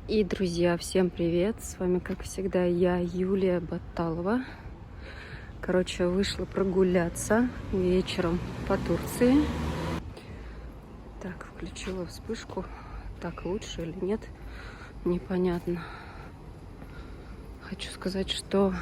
И, друзья, всем привет! С вами, как всегда, я, Юлия Баталова. Короче, вышла прогуляться вечером по Турции. Так, включила вспышку. Так лучше или нет, непонятно. Хочу сказать, что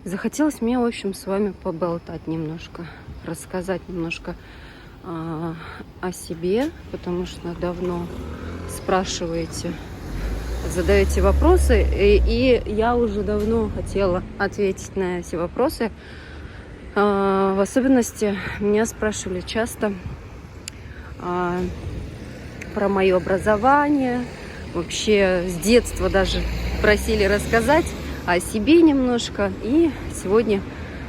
захотелось мне, в общем, с вами поболтать немножко, рассказать немножко о себе, потому что давно спрашиваете, задаете вопросы, и я уже давно хотела ответить на эти вопросы. В особенности меня спрашивали часто про мое образование. Вообще с детства даже просили рассказать о себе немножко. И сегодня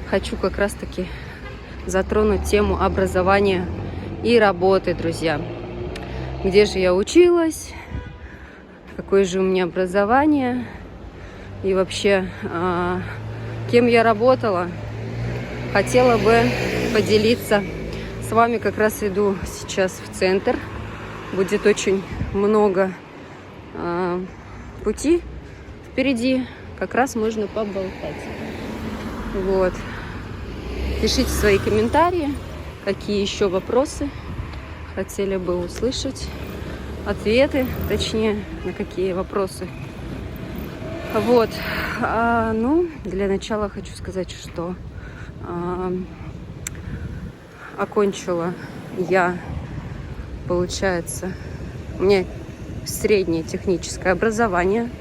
хочу как раз-таки затронуть тему образования и работы, друзья. Где же я училась, какое же у меня образование и вообще кем я работала. Хотела бы поделиться с вами. Как раз иду сейчас в центр. Будет очень много пути впереди. Как раз можно поболтать. Вот. Пишите свои комментарии, какие еще вопросы хотели бы услышать, ответы, точнее, на какие вопросы. Вот. Для начала хочу сказать, что окончила я, получается, у меня среднее техническое образование,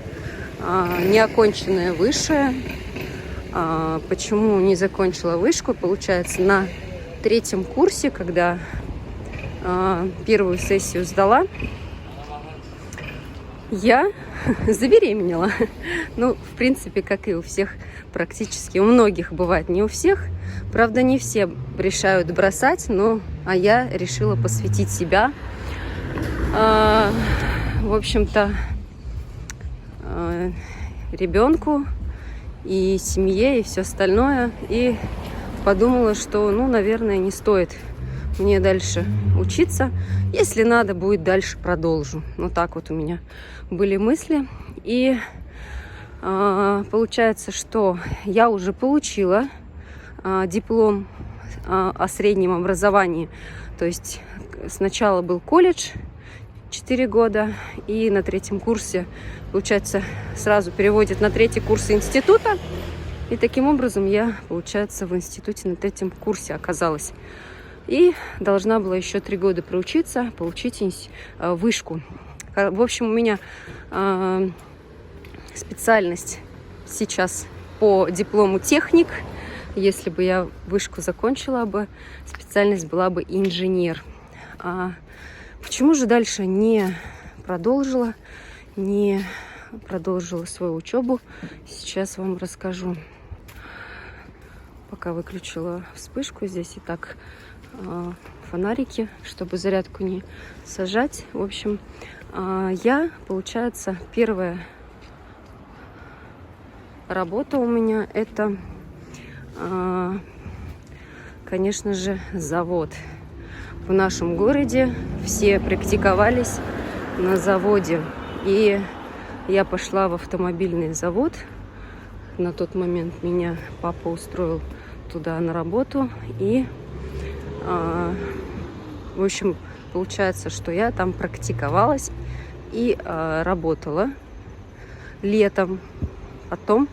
неоконченное высшее. Почему не закончила вышку? Получается, на 3-м курсе, когда первую сессию сдала, я забеременела. Ну, в принципе, как и у всех практически. У многих бывает, не у всех. Правда, не все решают бросать, а я решила посвятить себя, в общем-то, ребенку и семье, и все остальное. И подумала, что, наверное, не стоит мне дальше учиться. Если надо будет, дальше продолжу. Так вот у меня были мысли. И получается, что я уже получила диплом о среднем образовании. То есть сначала был колледж 4 года, и на 3-м курсе, получается, сразу переводят на 3-й курс института. И таким образом я, получается, в институте на 3-м курсе оказалась. И должна была еще 3 года проучиться, получить вышку. В общем, у меня специальность сейчас по диплому техник. Если бы я вышку закончила бы, специальность была бы инженер. Почему же дальше не продолжила свою учебу? Сейчас вам расскажу. Пока выключила вспышку, здесь и так фонарики, чтобы зарядку не сажать. В общем, я, получается, первая работа у меня это, конечно же, завод. В нашем городе все практиковались на заводе. И я пошла в автомобильный завод. На тот момент меня папа устроил туда на работу. И, в общем, получается, что я там практиковалась и работала летом. Потом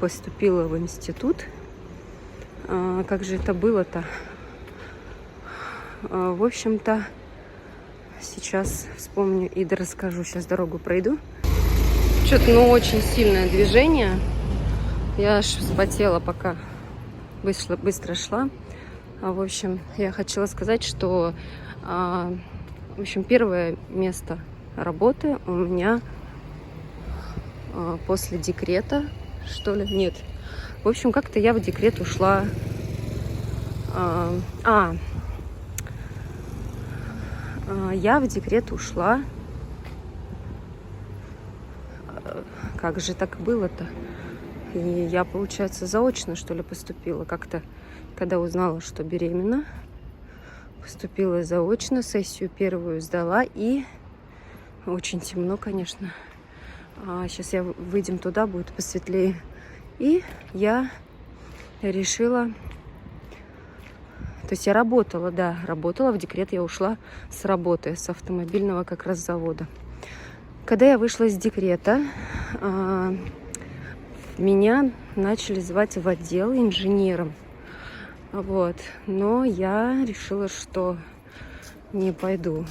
поступила в институт. Как же это было-то? В общем-то, сейчас вспомню и расскажу. Сейчас дорогу пройду. Что-то, очень сильное движение. Я аж вспотела, пока быстро шла. В общем, я хотела сказать, что, в общем, первое место работы у меня после декрета, что ли? Нет. В общем, как-то я в декрет ушла. Я в декрет ушла. Как же так было-то? И я, получается, заочно, что ли, поступила. Как-то, когда узнала, что беременна, поступила заочно, сессию первую сдала и Очень темно, конечно. Сейчас выйдем туда, будет посветлее. И я решила... То есть я работала, да, работала. В декрет я ушла с работы, с автомобильного как раз завода. Когда я вышла из декрета, меня начали звать в отдел инженером. Вот. Но я решила, что не пойду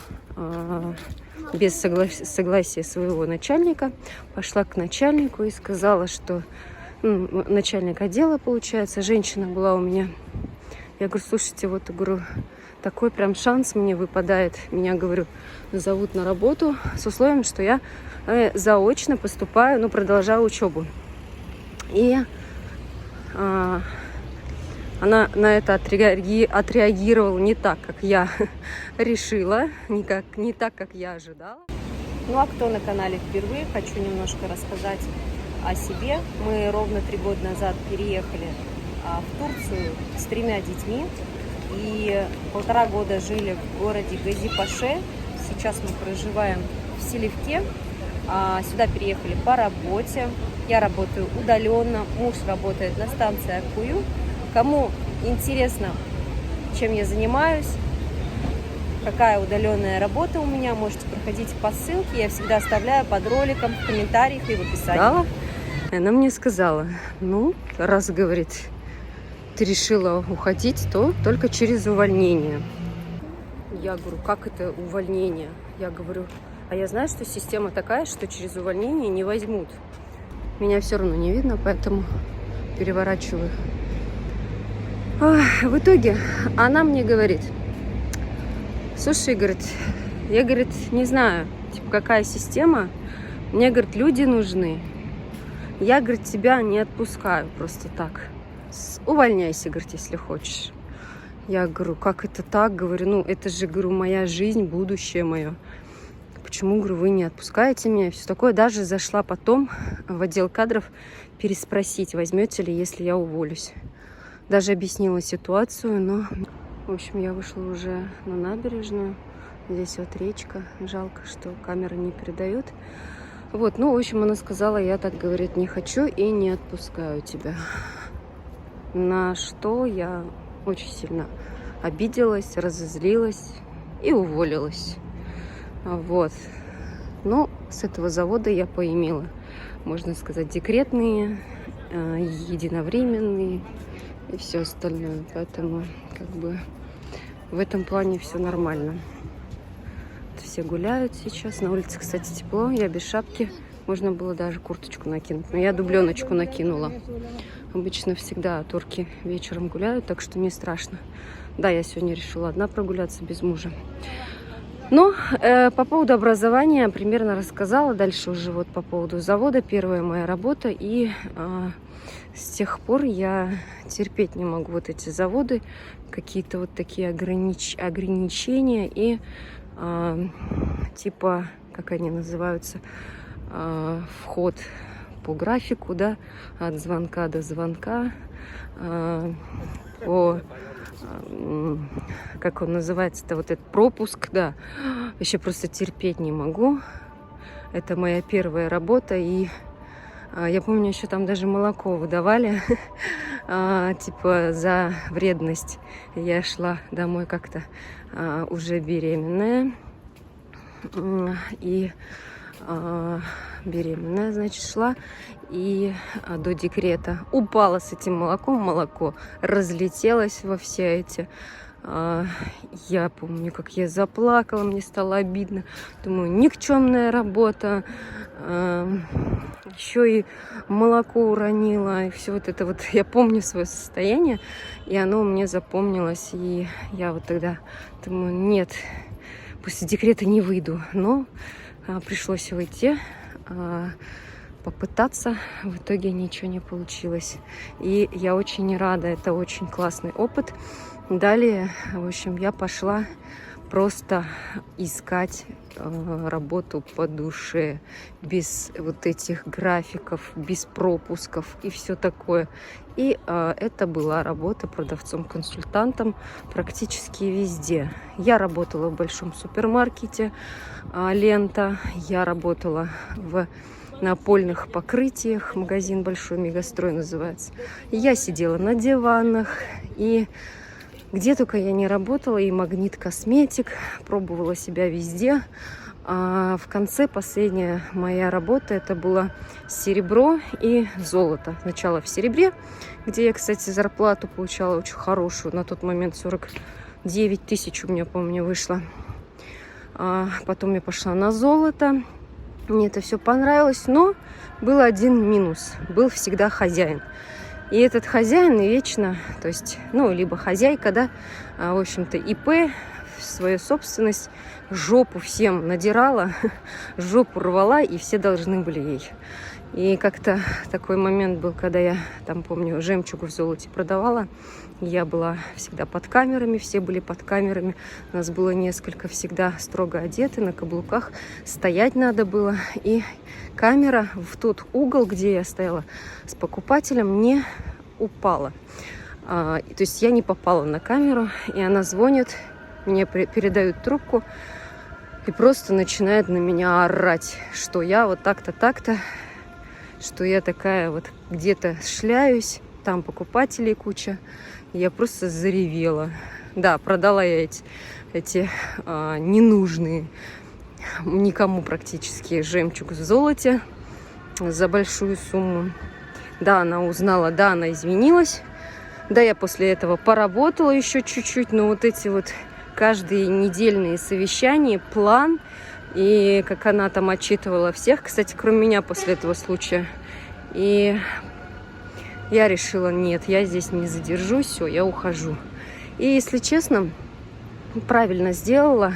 без согласия своего начальника. Пошла к начальнику и сказала, что начальник отдела, получается, женщина была у меня. Я говорю, слушайте, вот, говорю, такой прям шанс мне выпадает. Меня, говорю, зовут на работу с условием, что я заочно поступаю, ну, продолжаю учебу. И она на это отреагировала не так, как я решила, не так, как я ожидала. Ну а кто на канале впервые, хочу немножко рассказать о себе. Мы ровно 3 года назад переехали в Турцию с 3 детьми. И 1,5 года жили в городе Газипаше. Сейчас мы проживаем в Селевке. Сюда переехали по работе. Я работаю удаленно, муж работает на станции Аккую. Кому интересно, чем я занимаюсь, какая удаленная работа у меня, можете проходить по ссылке. Я всегда оставляю под роликом, в комментариях и в описании. Она мне сказала, ну, раз, говорит, ты решила уходить, то только через увольнение. Я говорю, как это увольнение? Я говорю, а я знаю, что система такая, что через увольнение не возьмут. Меня все равно не видно, поэтому переворачиваю. В итоге она мне говорит, слушай, говорит, я, говорит, не знаю, типа, какая система. Мне, говорит, люди нужны. Я, говорит, тебя не отпускаю просто так. Увольняйся, говорит, если хочешь. Я говорю, как это так? Говорю, ну, это же, говорю, моя жизнь, будущее мое. Почему, говорю, вы не отпускаете меня? И все такое. Даже зашла потом в отдел кадров переспросить, возьмете ли, если я уволюсь. Даже объяснила ситуацию, но... В общем, я вышла уже на набережную. Здесь вот речка. Жалко, что камера не передает. Вот, ну, в общем, она сказала, я так, говорит, не хочу и не отпускаю тебя. На что я очень сильно обиделась, разозлилась и уволилась. Вот. Ну, с этого завода я поимела, можно сказать, декретные, единовременные и все остальное. Поэтому, как бы, в этом плане все нормально. Все гуляют сейчас. На улице, кстати, тепло. Я без шапки. Можно было даже курточку накинуть. Но я дубленочку накинула. Обычно всегда турки вечером гуляют, так что не страшно. Да, я сегодня решила одна прогуляться без мужа. Но по поводу образования примерно рассказала. Дальше уже вот по поводу завода. Первая моя работа. И с тех пор я терпеть не могу вот эти заводы. Какие-то вот такие ограничения. И типа, как они называются, вход по графику, да, от звонка до звонка, как он называется-то, вот этот пропуск, да, вообще просто терпеть не могу. Это моя первая работа, и я помню, еще там даже молоко выдавали, типа за вредность. Я шла домой как-то уже беременная, и беременная, значит, шла, и до декрета упала с этим молоком, молоко разлетелось во все эти. Я помню, как я заплакала, мне стало обидно. Думаю, никчемная работа, еще и молоко уронила, и все вот это вот. Я помню свое состояние, и оно мне запомнилось, и я вот тогда думаю, нет, после декрета не выйду, но пришлось выйти, попытаться, в итоге ничего не получилось. И я очень рада, это очень классный опыт. Далее, в общем, я пошла просто искать работу по душе, без вот этих графиков, без пропусков и все такое. И это была работа продавцом-консультантом практически везде. Я работала в большом супермаркете «Лента», я работала в напольных покрытиях, магазин большой, Мегастрой называется. Я сидела на диванах, и где только я не работала, и Магнит Косметик, пробовала себя везде. А в конце последняя моя работа, это было серебро и золото. Сначала в серебре, где я, кстати, зарплату получала очень хорошую, на тот момент 49 тысяч у меня, помню, вышло. Потом я пошла на золото. Мне это все понравилось, но был один минус. Был всегда хозяин. И этот хозяин вечно, то есть, либо хозяйка, да, в общем-то, ИП, свою собственность, жопу всем надирала, жопу рвала, и все должны были ей. И как-то такой момент был, когда я, там, помню, жемчуг в золоте продавала. Я была всегда под камерами, все были под камерами. У нас было несколько всегда строго одеты, на каблуках. Стоять надо было. И камера в тот угол, где я стояла с покупателем, не упала. То есть я не попала на камеру, и она звонит, мне передают трубку и просто начинает на меня орать, что я вот так-то, так-то, что я такая вот где-то шляюсь, там покупателей куча. Я просто заревела. Да, продала я эти ненужные никому практически жемчуг в золоте за большую сумму. Да, она узнала, да, она извинилась. Да, я после этого поработала еще чуть-чуть, но вот эти вот каждые недельные совещания, план, и как она там отчитывала всех, кстати, кроме меня после этого случая. И я решила, нет, я здесь не задержусь, все, я ухожу. И, если честно, правильно сделала.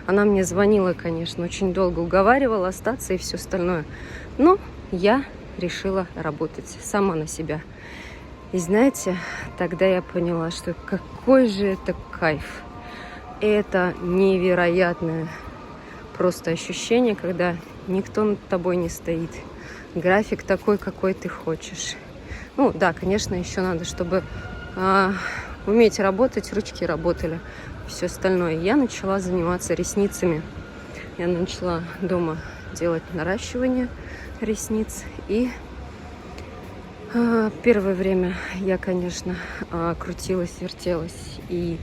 Она мне звонила, конечно, очень долго уговаривала остаться и все остальное. Но я решила работать сама на себя. И знаете, тогда я поняла, что какой же это кайф. Это невероятное просто ощущение, когда никто над тобой не стоит. График такой, какой ты хочешь. Да, конечно, еще надо, чтобы уметь работать, ручки работали, все остальное. Я начала заниматься ресницами. Я начала дома делать наращивание ресниц. И первое время я, конечно, крутилась, вертелась и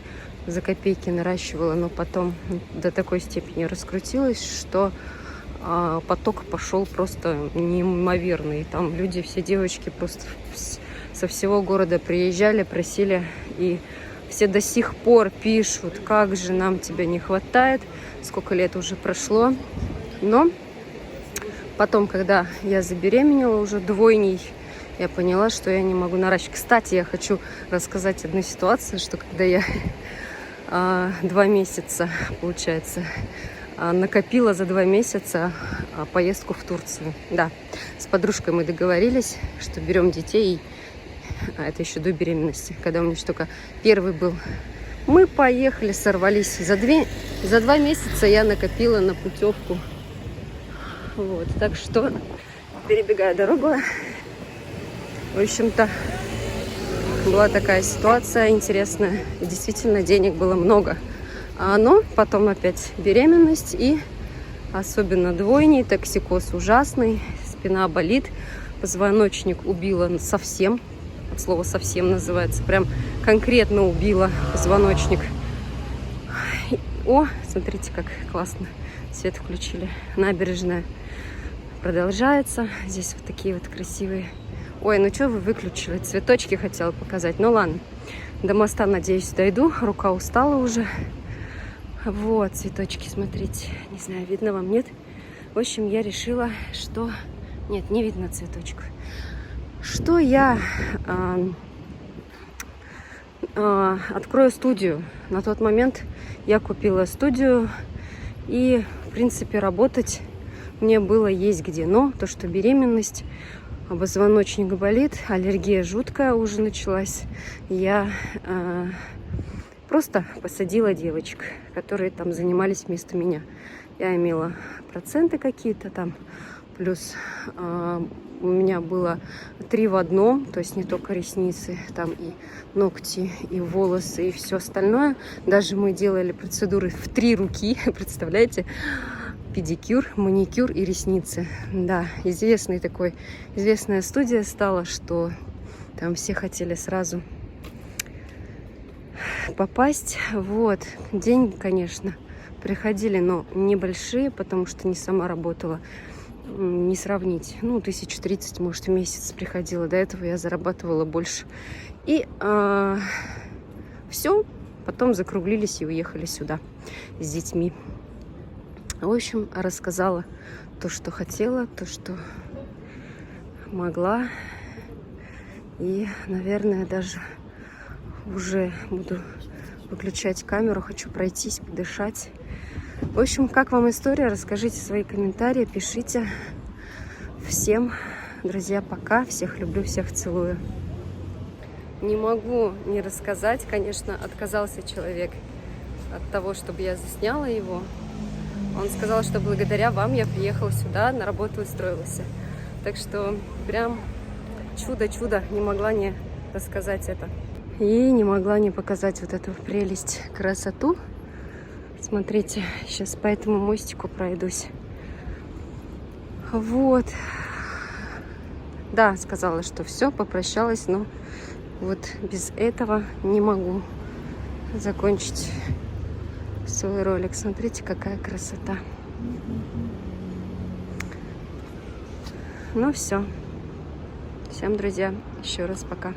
за копейки наращивала, но потом до такой степени раскрутилась, что поток пошел просто неимоверный. Там люди, все девочки просто со всего города приезжали, просили, и все до сих пор пишут, как же нам тебя не хватает, сколько лет уже прошло. Но потом, когда я забеременела уже двойней, я поняла, что я не могу наращивать. Кстати, я хочу рассказать одну ситуацию, что когда я 2 месяца, получается, накопила за 2 месяца поездку в Турцию. Да, с подружкой мы договорились, что берем детей. Это еще до беременности, когда у меня еще только первый был. Мы поехали, сорвались. За 2 месяца я накопила на путевку. Вот, так что перебегаю дорогу. В общем-то, была такая ситуация интересная. И действительно, денег было много. Но потом опять беременность, и особенно двойней, токсикоз ужасный, спина болит, позвоночник убила совсем, от слова совсем называется, прям конкретно убила позвоночник. О, смотрите, как классно, свет включили, набережная продолжается, здесь вот такие вот красивые. Ой, ну что вы выключили, цветочки хотела показать, ну ладно, до моста, надеюсь, дойду, рука устала уже. Вот, цветочки, смотрите. Не знаю, видно вам, нет? В общем, я решила, что... Нет, не видно цветочков. Что я открою студию. На тот момент я купила студию. И, в принципе, работать мне было есть где. Но то, что беременность, позвоночник болит, аллергия жуткая уже началась. Я... просто посадила девочек, которые там занимались вместо меня. Я имела проценты какие-то там, плюс у меня было 3 в одном, то есть не только ресницы, там и ногти, и волосы, и все остальное. Даже мы делали процедуры в 3 руки, представляете? Педикюр, маникюр и ресницы. Да, известная студия стала, что там все хотели сразу попасть. Вот, деньги, конечно, приходили, но небольшие, потому что не сама работала. Не сравнить. 1030, может, в месяц приходило. До этого я зарабатывала больше. И все. Потом закруглились и уехали сюда с детьми. В общем, рассказала то, что хотела, то, что могла. И, наверное, даже уже буду выключать камеру. Хочу пройтись, подышать. В общем, как вам история? Расскажите свои комментарии, пишите. Всем, друзья, пока. Всех люблю, всех целую. Не могу не рассказать, конечно, отказался человек от того, чтобы я засняла его. Он сказал, что благодаря вам я приехала сюда, на работу устроилась. Так что прям чудо-чудо, не могла не рассказать это. И не могла не показать вот эту прелесть, красоту. Смотрите, сейчас по этому мостику пройдусь. Вот. Да, сказала, что все, попрощалась, но вот без этого не могу закончить свой ролик. Смотрите, какая красота. Ну все. Всем, друзья, еще раз пока.